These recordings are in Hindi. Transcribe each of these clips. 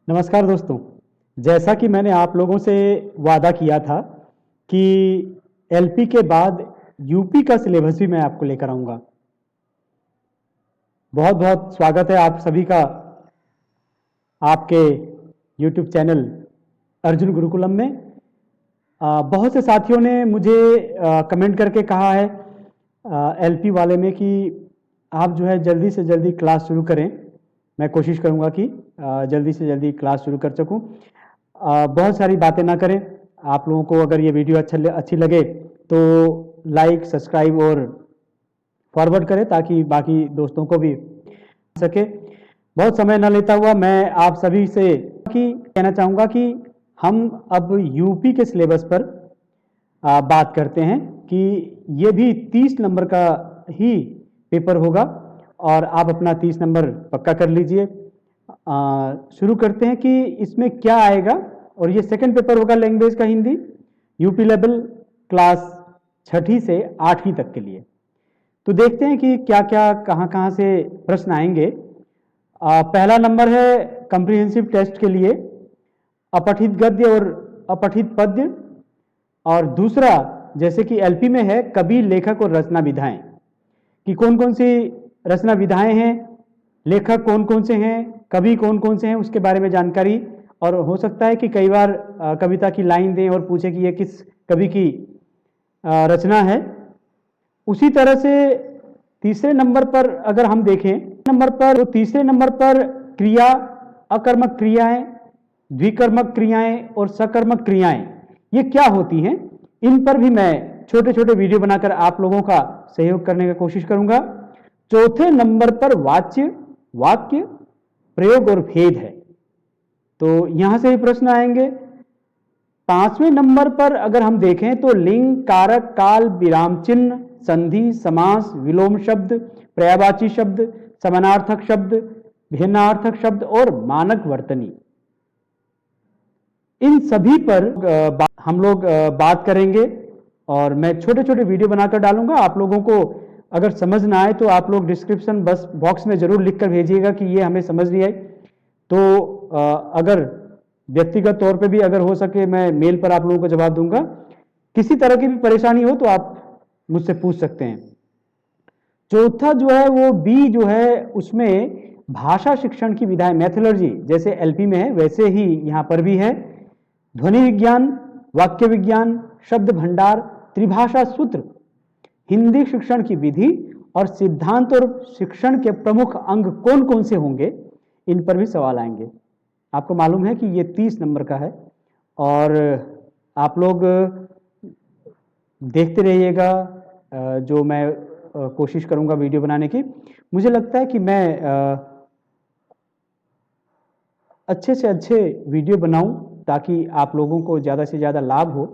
नमस्कार दोस्तों। जैसा कि मैंने आप लोगों से वादा किया था कि एलपी के बाद यूपी का सिलेबस भी मैं आपको लेकर आऊँगा। बहुत बहुत स्वागत है आप सभी का आपके यूट्यूब चैनल अर्जुन गुरुकुलम में। बहुत से साथियों ने मुझे कमेंट करके कहा है एलपी वाले में कि आप जो है जल्दी से जल्दी क्लास शुरू करें। मैं कोशिश करूंगा कि जल्दी से जल्दी क्लास शुरू कर सकूं। बहुत सारी बातें ना करें। आप लोगों को अगर ये वीडियो अच्छी लगे तो लाइक, सब्सक्राइब और फॉरवर्ड करें ताकि बाकी दोस्तों को भी सके। बहुत समय न लेता हुआ मैं आप सभी से कहना चाहूँगा कि हम अब यूपी के सिलेबस पर बात करते हैं कि ये भी 30 नंबर का ही पेपर होगा और आप अपना 30 नंबर पक्का कर लीजिए। शुरू करते हैं कि इसमें क्या आएगा। और ये सेकंड पेपर होगा लैंग्वेज का हिंदी, यूपी लेवल क्लास 6ठी से 8वीं तक के लिए। तो देखते हैं कि क्या क्या कहाँ से प्रश्न आएंगे। पहला नंबर है कॉम्प्रिहेंसिव टेस्ट के लिए अपठित गद्य और अपठित पद्य। और दूसरा जैसे कि एलपी में है कवि, लेखक और रचना विधाएं कि कौन कौन सी रचना विधाएं हैं, लेखक कौन कौन से हैं, कवि कौन कौन से हैं, उसके बारे में जानकारी। और हो सकता है कि कई बार कविता की लाइन दें और पूछे कि ये किस कवि की रचना है। उसी तरह से तीसरे नंबर पर अगर हम देखें तो तीसरे नंबर पर क्रिया, अकर्मक क्रियाएं, द्विकर्मक क्रियाएं और सकर्मक क्रियाएं ये क्या होती हैं, इन पर भी मैं छोटे छोटे वीडियो बनाकर आप लोगों का सहयोग करने की कोशिश करूंगा। चौथे नंबर पर वाच्य, वाक्य, प्रयोग और भेद है, तो यहां से ही प्रश्न आएंगे। पांचवें नंबर पर अगर हम देखें तो लिंग, कारक, काल, विराम चिन्ह, संधि, समास, विलोम शब्द, पर्यायवाची शब्द, समानार्थक शब्द, भिन्नार्थक शब्द और मानक वर्तनी, इन सभी पर हम लोग बात करेंगे। और मैं छोटे छोटे वीडियो बनाकर डालूंगा। आप लोगों को अगर समझ ना आए तो आप लोग डिस्क्रिप्शन बॉक्स में जरूर लिख कर भेजिएगा कि ये हमें समझ नहीं आई। तो अगर व्यक्तिगत तौर पे भी अगर हो सके मैं मेल पर आप लोगों को जवाब दूंगा। किसी तरह की भी परेशानी हो तो आप मुझसे पूछ सकते हैं। चौथा जो है वो बी जो है उसमें भाषा शिक्षण की विधाएं, मैथोलॉजी, जैसे एलपी में है वैसे ही यहां पर भी है। ध्वनि विज्ञान, वाक्य विज्ञान, शब्द भंडार, त्रिभाषा सूत्र, हिंदी शिक्षण की विधि और सिद्धांत और शिक्षण के प्रमुख अंग कौन कौन से होंगे, इन पर भी सवाल आएंगे। आपको मालूम है कि ये 30 नंबर का है और आप लोग देखते रहिएगा जो मैं कोशिश करूंगा वीडियो बनाने की। मुझे लगता है कि मैं अच्छे से अच्छे वीडियो बनाऊं ताकि आप लोगों को ज़्यादा से ज़्यादा लाभ हो।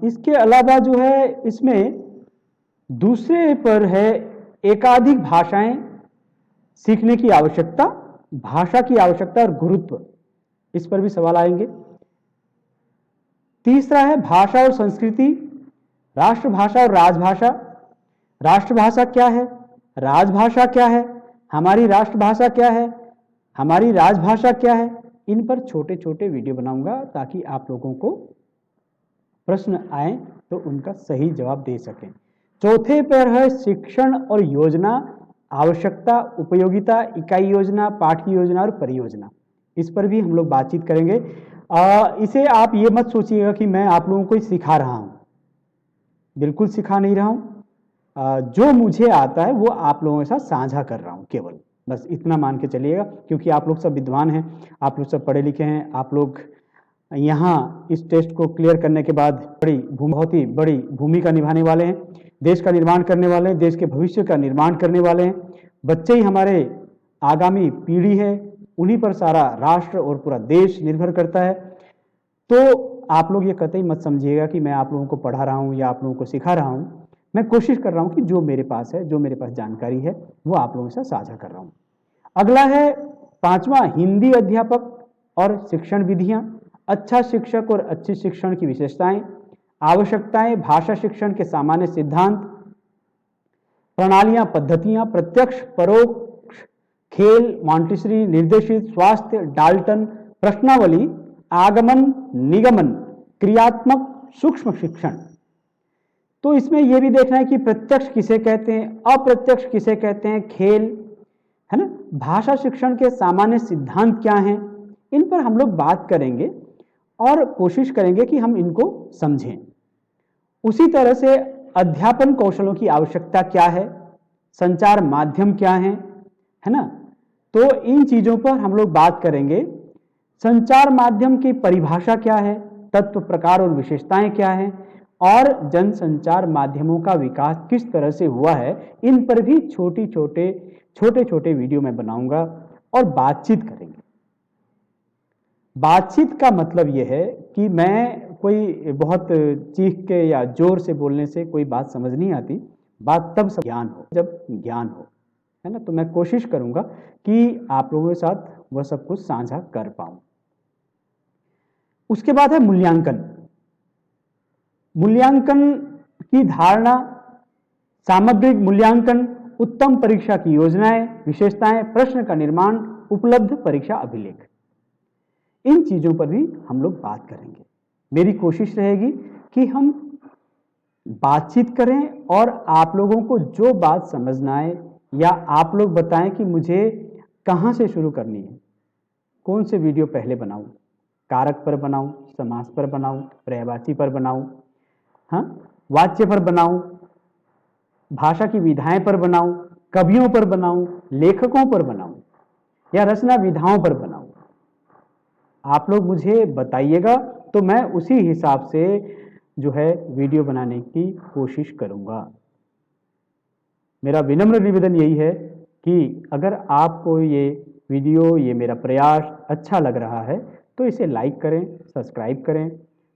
इसके अलावा जो है इसमें दूसरे पर है एकाधिक भाषाएं सीखने की आवश्यकता, भाषा की आवश्यकता और गुरुत्व, इस पर भी सवाल आएंगे। तीसरा है भाषा और संस्कृति, राष्ट्रभाषा और राजभाषा। राष्ट्रभाषा क्या है, राजभाषा क्या है, हमारी राष्ट्रभाषा क्या है, हमारी राजभाषा क्या है, इन पर छोटे छोटे वीडियो बनाऊंगा ताकि आप लोगों को प्रश्न आए तो उनका सही जवाब दे सकें। चौथे पर है शिक्षण और योजना, आवश्यकता, उपयोगिता, इकाई योजना, पाठ की योजना और परियोजना, इस पर भी हम लोग बातचीत करेंगे। इसे आप ये मत सोचिएगा कि मैं आप लोगों को सिखा रहा हूं, बिल्कुल सिखा नहीं रहा हूं। जो मुझे आता है वो आप लोगों के साथ साझा कर रहा हूं, केवल बस इतना मान के चलिएगा। क्योंकि आप लोग सब विद्वान हैं, आप लोग सब पढ़े लिखे हैं, आप लोग यहाँ इस टेस्ट को क्लियर करने के बाद बहुत ही बड़ी भूमिका निभाने वाले हैं, देश का निर्माण करने वाले हैं, देश के भविष्य का निर्माण करने वाले हैं। बच्चे ही हमारे आगामी पीढ़ी है, उन्हीं पर सारा राष्ट्र और पूरा देश निर्भर करता है। तो आप लोग ये कतई मत समझिएगा कि मैं आप लोगों को पढ़ा रहा हूँ या आप लोगों को सिखा रहा हूँ। मैं कोशिश कर रहा हूँ कि जो मेरे पास है, जो मेरे पास जानकारी है, वो आप लोगों के साथ साझा कर रहा हूँ। अगला है पांचवा, हिंदी अध्यापक और शिक्षण विधियां, अच्छा शिक्षक और अच्छे शिक्षण की विशेषताएं, आवश्यकताएं, भाषा शिक्षण के सामान्य सिद्धांत, प्रणालियां, पद्धतियां, प्रत्यक्ष, परोक्ष, खेल, मॉन्टेसरी निर्देशित, स्वास्थ्य, डाल्टन, प्रश्नावली, आगमन, निगमन, क्रियात्मक, सूक्ष्म शिक्षण। तो इसमें यह भी देखना है कि प्रत्यक्ष किसे कहते हैं, अप्रत्यक्ष किसे कहते हैं, खेल, है ना, भाषा शिक्षण के सामान्य सिद्धांत क्या हैं, इन पर हम लोग बात करेंगे और कोशिश करेंगे कि हम इनको समझें। उसी तरह से अध्यापन कौशलों की आवश्यकता क्या है, संचार माध्यम क्या है ना, तो इन चीजों पर हम लोग बात करेंगे। संचार माध्यम की परिभाषा क्या है, तत्व, प्रकार और विशेषताएं क्या हैं, और जनसंचार माध्यमों का विकास किस तरह से हुआ है, इन पर भी छोटे छोटे वीडियो मैं बनाऊंगा और बातचीत करेंगे। बातचीत का मतलब यह है कि मैं कोई बहुत चीख के या जोर से बोलने से कोई बात समझ नहीं आती, बात तब ज्ञान हो जब ज्ञान हो, है ना। तो मैं कोशिश करूंगा कि आप लोगों के साथ वह सब कुछ साझा कर पाऊं। उसके बाद है मूल्यांकन। मूल्यांकन की धारणा, सामग्रिक मूल्यांकन, उत्तम परीक्षा की योजनाएं, विशेषताएं, प्रश्न का निर्माण, उपलब्ध परीक्षा अभिलेख, इन चीजों पर भी हम लोग बात करेंगे। मेरी कोशिश रहेगी कि हम बातचीत करें और आप लोगों को जो बात समझना है या आप लोग बताएं कि मुझे कहां से शुरू करनी है, कौन से वीडियो पहले बनाऊं, कारक पर बनाऊं, समास पर बनाऊं, पर्यायवाची पर बनाऊं, हाँ, वाच्य पर बनाऊं, भाषा की विधाएं पर बनाऊं, कवियों पर बनाऊं, लेखकों पर बनाऊं, या रचना विधाओं पर बनाऊं। आप लोग मुझे बताइएगा तो मैं उसी हिसाब से जो है वीडियो बनाने की कोशिश करूंगा। मेरा विनम्र निवेदन यही है कि अगर आपको ये वीडियो, ये मेरा प्रयास अच्छा लग रहा है तो इसे लाइक करें, सब्सक्राइब करें,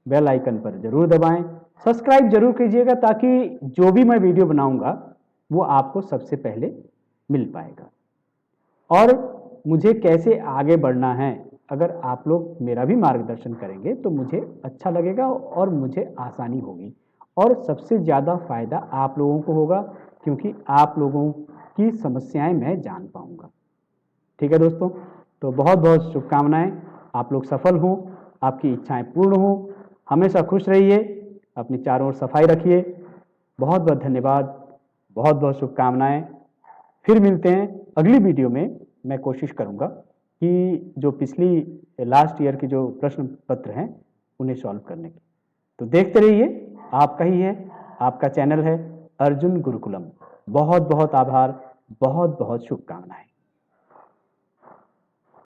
बेल आइकन पर जरूर दबाएं। सब्सक्राइब जरूर कीजिएगा ताकि जो भी मैं वीडियो बनाऊंगा वो आपको सबसे पहले मिल पाएगा। और मुझे कैसे आगे बढ़ना है, अगर आप लोग मेरा भी मार्गदर्शन करेंगे तो मुझे अच्छा लगेगा और मुझे आसानी होगी, और सबसे ज़्यादा फायदा आप लोगों को होगा क्योंकि आप लोगों की समस्याएं मैं जान पाऊंगा। ठीक है दोस्तों, तो बहुत बहुत शुभकामनाएं, आप लोग सफल हों, आपकी इच्छाएं पूर्ण हों, हमेशा खुश रहिए, अपनी चारों ओर सफाई रखिए। बहुत बहुत धन्यवाद, बहुत बहुत शुभकामनाएं। फिर मिलते हैं अगली वीडियो में। मैं कोशिश करूंगा कि जो पिछली लास्ट ईयर के जो प्रश्न पत्र हैं उन्हें सॉल्व करने की। तो देखते रहिए, आपका ही है, आपका चैनल है अर्जुन गुरुकुलम। बहुत बहुत आभार, बहुत बहुत शुभकामनाएं।